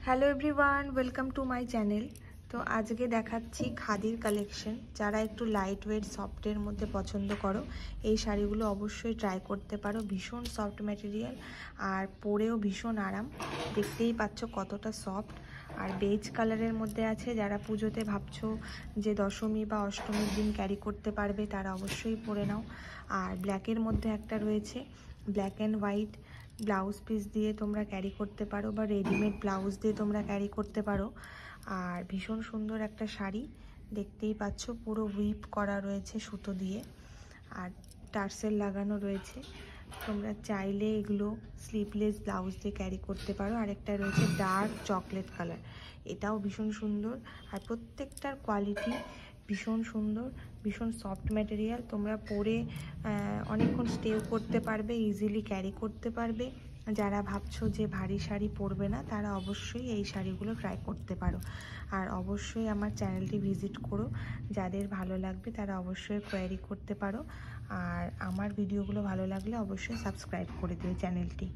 Hello everyone, welcome to my channel. তো আজকে দেখাচ্ছি খাদির কালেকশন। যারা একটু লাইট ওয়েট সফটের মধ্যে পছন্দ করো, এই শাড়িগুলো অবশ্যই ট্রাই করতে পারো। ভীষণ সফট ম্যাটেরিয়াল আর পরেও ভীষণ আরাম। দেখতেই পাচ্ছ কতটা সফট আর বেজ কালারের মধ্যে আছে। যারা পুজোতে ভাবছো যে দশমী বা অষ্টমীর দিন ক্যারি করতে পারবে, তারা অবশ্যই পরে নাও। আর ব্ল্যাকের মধ্যে একটা রয়েছে, black and white blouse piece দিয়ে তোমরা ক্যারি করতে পারো বা রেডিমেড ব্লাউজ দিয়ে তোমরা ক্যারি করতে পারো। আর ভীষণ সুন্দর একটা শাড়ি, দেখতেই পাচ্ছ পুরো হুইপ করা রয়েছে সুতো দিয়ে আর টার্সেল লাগানো রয়েছে। তোমরা চাইলে এগুলো স্লিভলেস ব্লাউজ দিয়ে ক্যারি করতে পারো। আরেকটা রয়েছে ডার্ক চকলেট কালার, এটাও ভীষণ সুন্দর আর প্রত্যেকটার কোয়ালিটি ভীষণ সুন্দর, ভীষণ সফট ম্যাটেরিয়াল। তোমরা পরে অনেকক্ষণ স্টেও করতে পারবে, ইজিলি ক্যারি করতে পারবে। যারা ভাবছো যে ভারী শাড়ি পরবে না, তারা অবশ্যই এই শাড়িগুলো ট্রাই করতে পারো। আর অবশ্যই আমার চ্যানেলটি ভিজিট করো, যাদের ভালো লাগবে তারা অবশ্যই কোয়ারি করতে পারো। আর আমার ভিডিওগুলো ভালো লাগলে অবশ্যই সাবস্ক্রাইব করে দিও চ্যানেলটি।